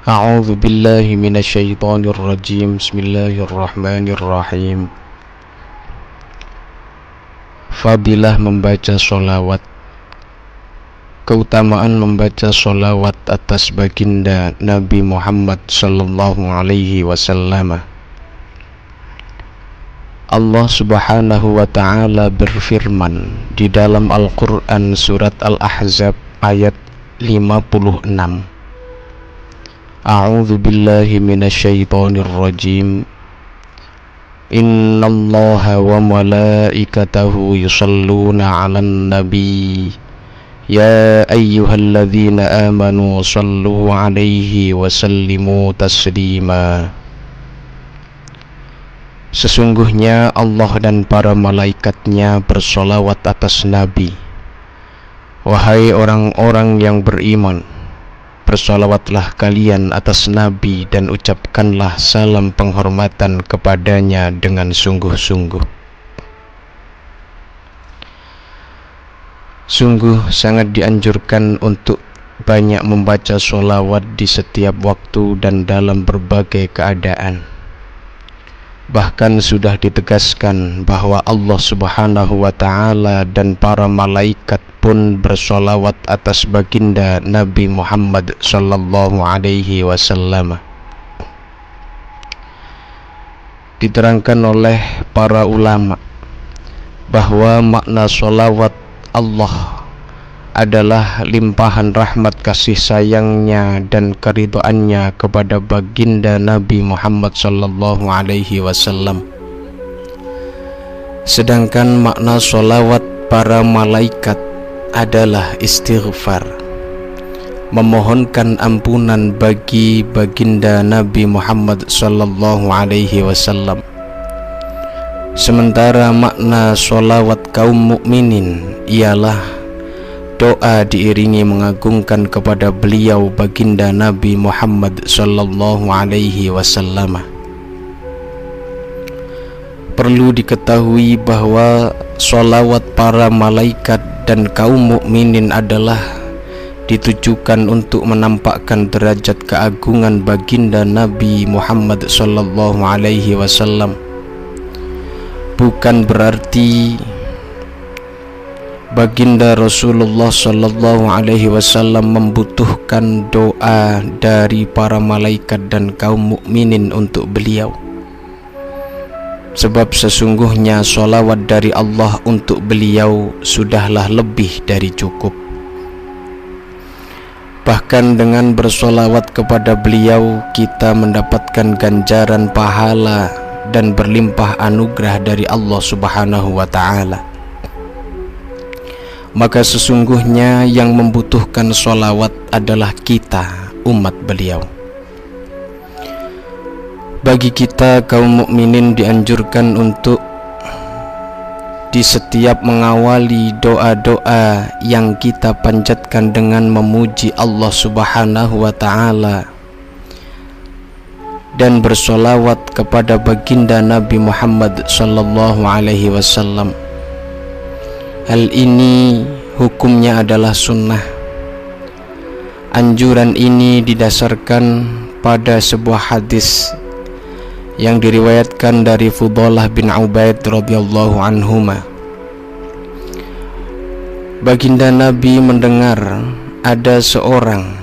A'udzu billahi minasyaitonir rajim. Bismillahirrahmanirrahim. Fadilah membaca sholawat. Keutamaan membaca sholawat atas baginda Nabi Muhammad sallallahu alaihi wasallam. Allah subhanahu wa ta'ala berfirman di dalam Al-Quran surat Al-Ahzab ayat 56. A'udzu billahi minasyaitonir rajim. Innallaha wa malaikatahu yusholluna 'alan nabi. Ya ayyuhalladzina amanu shallu 'alaihi wa sallimu taslima. Sesungguhnya Allah dan para malaikatnya bersolawat atas Nabi. Wahai orang-orang yang beriman, bersolawatlah kalian atas Nabi dan ucapkanlah salam penghormatan kepadanya dengan sungguh-sungguh. Sungguh sangat dianjurkan untuk banyak membaca sholawat di setiap waktu dan dalam berbagai keadaan. Bahkan sudah ditegaskan bahwa Allah subhanahu wa ta'ala dan para malaikat pun bersolawat atas baginda Nabi Muhammad sallallahu alaihi wasallam. Diterangkan oleh para ulama bahwa makna solawat Allah adalah limpahan rahmat kasih sayangnya dan keridhaannya kepada baginda Nabi Muhammad sallallahu alaihi wasallam. Sedangkan makna solawat para malaikat adalah istighfar, memohonkan ampunan bagi baginda Nabi Muhammad sallallahu alaihi wasallam. Sementara makna solawat kaum mukminin ialah doa diiringi mengagungkan kepada beliau baginda Nabi Muhammad sallallahu alaihi wasallam. Perlu diketahui bahwa sholawat para malaikat dan kaum mukminin adalah ditujukan untuk menampakkan derajat keagungan baginda Nabi Muhammad sallallahu alaihi wasallam. Bukan berarti baginda Rasulullah sallallahu alaihi wasallam membutuhkan doa dari para malaikat dan kaum mukminin untuk beliau. Sebab sesungguhnya sholawat dari Allah untuk beliau sudahlah lebih dari cukup. Bahkan dengan bersolawat kepada beliau, kita mendapatkan ganjaran pahala dan berlimpah anugerah dari Allah subhanahu wa ta'ala. Maka sesungguhnya yang membutuhkan sholawat adalah kita, umat beliau. Bagi kita kaum mukminin dianjurkan untuk di setiap mengawali doa-doa yang kita panjatkan dengan memuji Allah subhanahu wa ta'ala dan bersolawat kepada baginda Nabi Muhammad sallallahu alaihi wasallam. Hal ini hukumnya adalah sunnah. Anjuran ini didasarkan pada sebuah hadis yang diriwayatkan dari Fudalah bin Ubaid radhiyallahu anhuma. Baginda Nabi mendengar ada seorang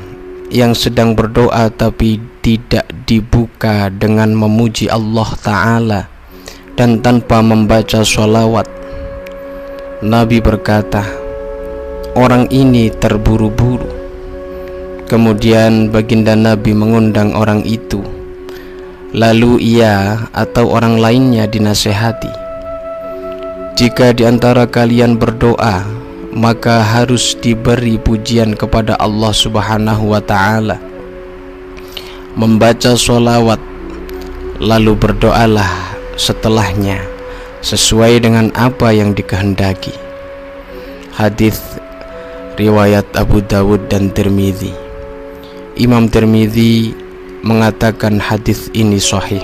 yang sedang berdoa tapi tidak dibuka dengan memuji Allah Ta'ala dan tanpa membaca sholawat. Nabi berkata, orang ini terburu-buru. Kemudian baginda Nabi mengundang orang itu. Lalu ia atau orang lainnya dinasehati, jika di antara kalian berdoa, maka harus diberi pujian kepada Allah subhanahu wa ta'ala. Membaca sholawat, lalu berdoalah setelahnya sesuai dengan apa yang dikehendaki. Hadis riwayat Abu Dawud dan Tirmidzi. Imam Tirmidzi mengatakan hadis ini sahih.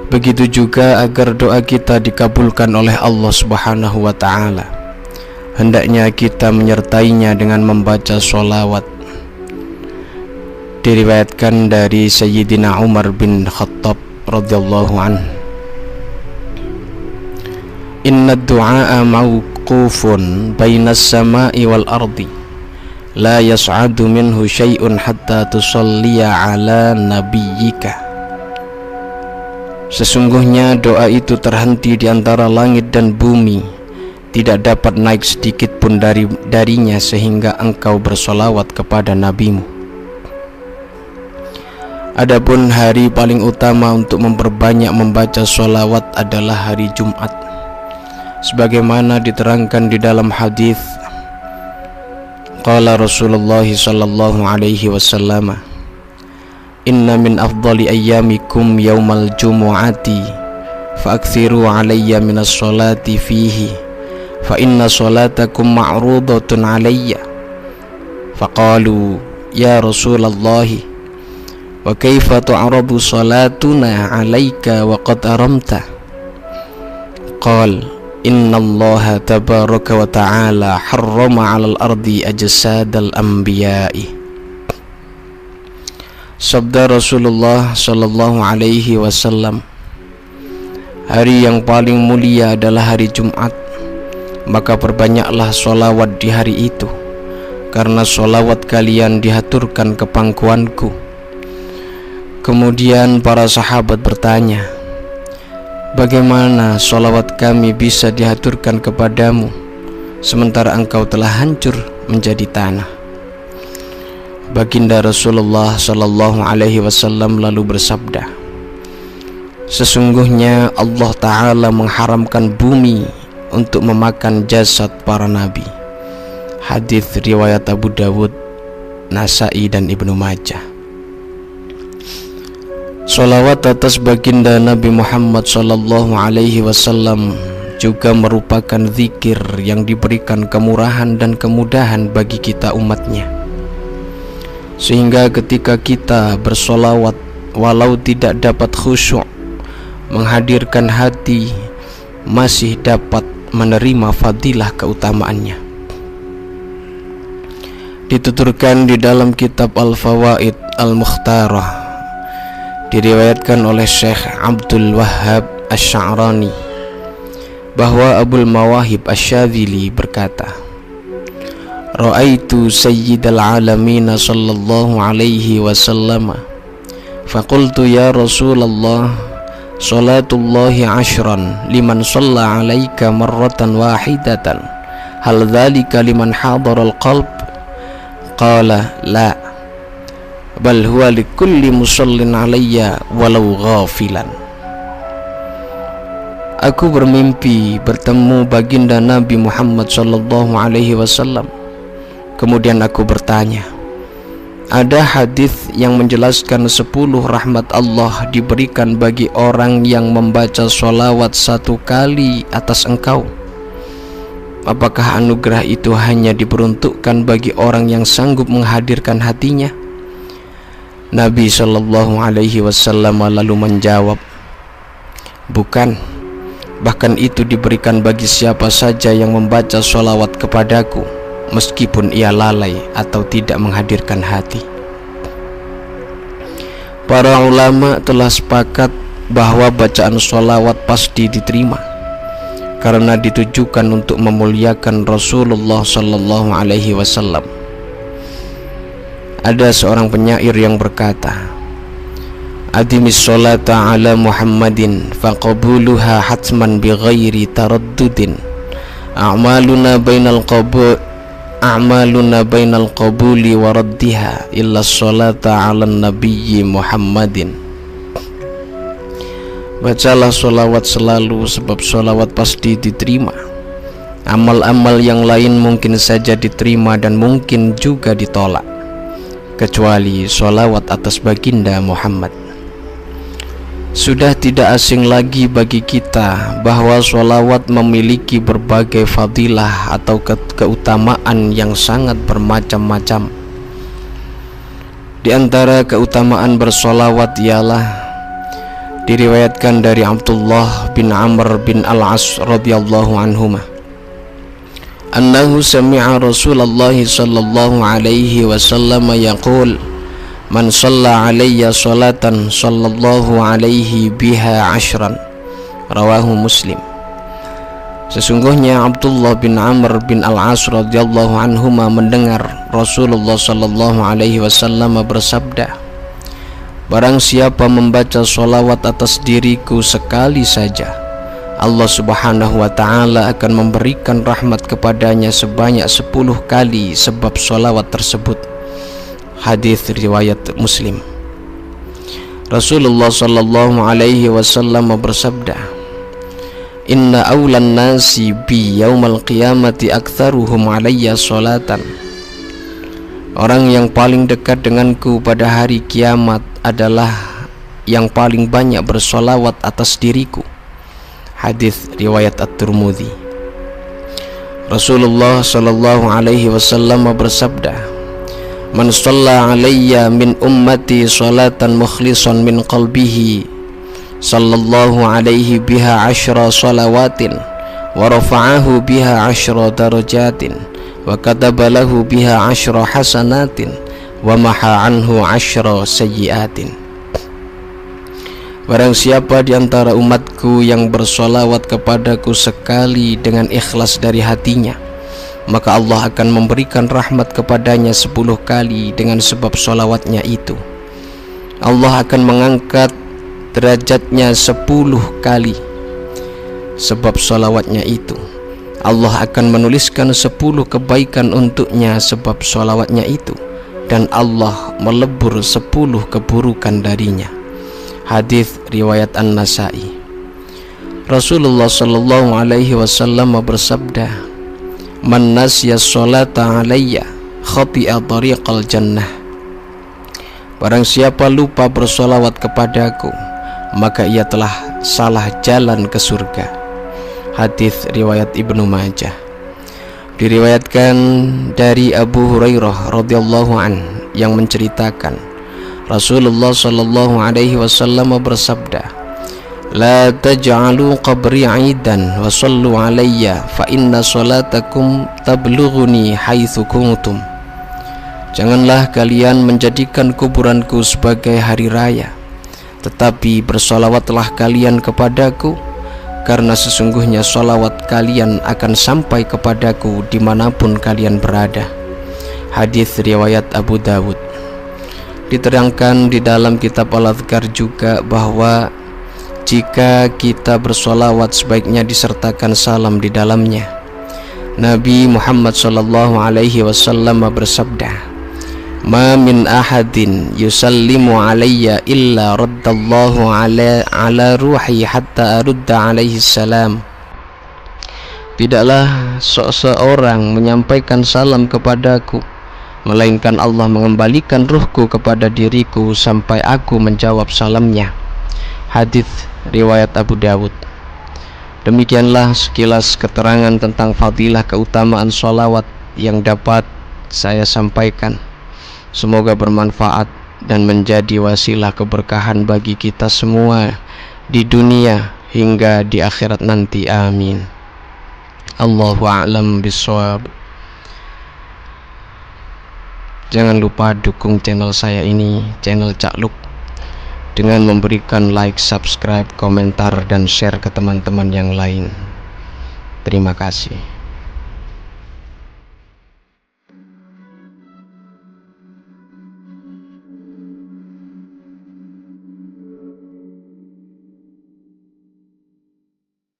Begitu juga agar doa kita dikabulkan oleh Allah subhanahu wa ta'ala, hendaknya kita menyertainya dengan membaca sholawat. Diriwayatkan dari Sayyidina Umar bin Khattab radhiyallahu anhu, inna du'a mawqufun bainas sama'i wal ardi la yas'adu minhu syai'un hatta tusalliya ala nabiyyika. Sesungguhnya doa itu terhenti di antara langit dan bumi, tidak dapat naik sedikit pun darinya sehingga engkau bersolawat kepada nabimu. Adapun hari paling utama untuk memperbanyak membaca sholawat adalah hari Jumat, sebagaimana diterangkan di dalam hadis. Qala Rasulullah sallallahu alaihi wasallam, inna min afdali ayyamikum yaumal jumu'ati fa'akthiru alayya minas sholati fihi fa inna sholatakum ma'rudatun alayya. Faqalu ya Rasulullah, wa kaifa tu'radu salatuna 'alaika wa qad aramta? Qal innallaha tabaraka wa ta'ala harrama 'alal ardi ajsadal anbiya'i. Sabda Rasulullah sallallahu alaihi wasallam, hari yang paling mulia adalah hari Jumat, maka perbanyaklah sholawat di hari itu, karena sholawat kalian dihaturkan ke pangkuanku. Kemudian para sahabat bertanya, bagaimana sholawat kami bisa dihaturkan kepadamu sementara engkau telah hancur menjadi tanah? Baginda Rasulullah sallallahu alaihi wasallam lalu bersabda, sesungguhnya Allah Ta'ala mengharamkan bumi untuk memakan jasad para nabi. Hadis riwayat Abu Dawud, Nasa'i dan Ibnu Majah. Sholawat atas baginda Nabi Muhammad sallallahu alaihi wasallam juga merupakan zikir yang diberikan kemurahan dan kemudahan bagi kita umatnya, sehingga ketika kita bersolawat walau tidak dapat khusyuk menghadirkan hati, masih dapat menerima fadilah keutamaannya. Dituturkan di dalam kitab Al-Fawaid Al-Mukhtarah, diriwayatkan oleh Syekh Abdul Wahhab Asy-Sya'rani bahwa Abul Mawahib Asy-Syadzili berkata, ra'aitu sayyidal alamin sallallahu alaihi wasallam faqultu ya Rasulullah, salatullahi 'ashran liman shalla 'alaika marratan wahidatan, hal dzalika liman hadara al-qalb? Qala la, bal huwa likulli musallin alayya walau ghafilan. Aku bermimpi bertemu baginda Nabi Muhammad sallallahu alaihi wasallam. Kemudian aku bertanya, ada hadis yang menjelaskan 10 rahmat Allah diberikan bagi orang yang membaca sholawat 1 kali atas engkau. Apakah anugerah itu hanya diperuntukkan bagi orang yang sanggup menghadirkan hatinya? Nabi sallallahu alaihi wasallam lalu menjawab, bukan, bahkan itu diberikan bagi siapa saja yang membaca sholawat kepadaku, meskipun ia lalai atau tidak menghadirkan hati. Para ulama telah sepakat bahwa bacaan sholawat pasti diterima, karena ditujukan untuk memuliakan Rasulullah sallallahu alaihi wasallam. Ada seorang penyair yang berkata, adimis sholata ala Muhammadin faqabuluha hatman bighairi taraddudin, a'maluna bainal qabuli wa raddiha illa sholata ala nabiyyi Muhammadin. Bacalah sholawat selalu, sebab sholawat pasti diterima. Amal-amal yang lain mungkin saja diterima dan mungkin juga ditolak, kecuali sholawat atas baginda Muhammad. Sudah tidak asing lagi bagi kita bahwa sholawat memiliki berbagai fadilah atau keutamaan yang sangat bermacam-macam. Di antara keutamaan bersolawat ialah diriwayatkan dari Abdullah bin Amr bin Al-As radhiyallahu anhuma, annahu sami'a Rasulullah sallallahu alaihi wasallam yaqul, Man shalla alayya sholatan sallallahu alaihi biha ashran. Rawahu Muslim. Sesungguhnya Abdullah bin Amr bin Al-As radhiyallahu anhuma mendengar Rasulullah sallallahu alaihi wasallam bersabda, barang siapa membaca sholawat atas diriku sekali saja, Allah subhanahu wa ta'ala akan memberikan rahmat kepadanya sebanyak 10 kali sebab sholawat tersebut. Hadis riwayat Muslim. Rasulullah sallallahu alaihi wasallam bersabda, inna awlan nasi bi yaumal qiyamati aktsaruhum alayya sholatan. Orang yang paling dekat denganku pada hari kiamat adalah yang paling banyak bersolawat atas diriku. Hadis riwayat At-Tirmidzi. Rasulullah sallallahu alaihi wasallam bersabda, man shalla alayya min ummati sholatan mukhlishan min qalbihi sallallahu alaihi biha ashra salawatin wa rafa'ahu biha ashra darajatin wa kataba lahu biha ashra hasanatin wa maha anhu ashra sayyiatin. Barang siapa di antara umatku yang bersolawat kepadaku sekali dengan ikhlas dari hatinya, maka Allah akan memberikan rahmat kepadanya 10 kali dengan sebab solawatnya itu. Allah akan mengangkat derajatnya 10 kali sebab sholawatnya itu. Allah akan menuliskan 10 kebaikan untuknya sebab sholawatnya itu, dan Allah melebur 10 keburukan darinya. Hadis riwayat An-Nasa'i. Rasulullah sallallahu alaihi wasallam bersabda, man nasiya sholata alayya khati'a tariqal jannah. Barang siapa lupa bersolawat kepadaku, maka ia telah salah jalan ke surga. Hadis riwayat Ibnu Majah. Diriwayatkan dari Abu Hurairah radhiyallahu an yang menceritakan Rasulullah sallallahu alaihi wasallam bersabda, la taj'alu qabri 'idan wa sallu alayya fa inna salatakum tablughuni haitsu kuntum. Janganlah kalian menjadikan kuburanku sebagai hari raya, tetapi bersolawatlah kalian kepadaku, karena sesungguhnya solawat kalian akan sampai kepadaku dimanapun kalian berada. Hadis riwayat Abu Dawud. Diterangkan di dalam kitab Al-Adhkar juga bahwa jika kita bersolawat sebaiknya disertakan salam di dalamnya. Nabi Muhammad sallallahu alaihi wasallam bersabda, ma min ahadin yusallimu alayya illa raddallahu ala ruhi hatta arudda alaihi salam. Tidaklah seseorang menyampaikan salam kepadaku, melainkan Allah mengembalikan ruhku kepada diriku sampai aku menjawab salamnya. Hadis riwayat Abu Dawud. Demikianlah sekilas keterangan tentang fadilah keutamaan sholawat yang dapat saya sampaikan. Semoga bermanfaat dan menjadi wasilah keberkahan bagi kita semua di dunia hingga di akhirat nanti. Amin. Allahu a'lam bishawab. Jangan lupa dukung channel saya ini, channel Cakluk, dengan memberikan like, subscribe, komentar, dan share ke teman-teman yang lain. Terima kasih.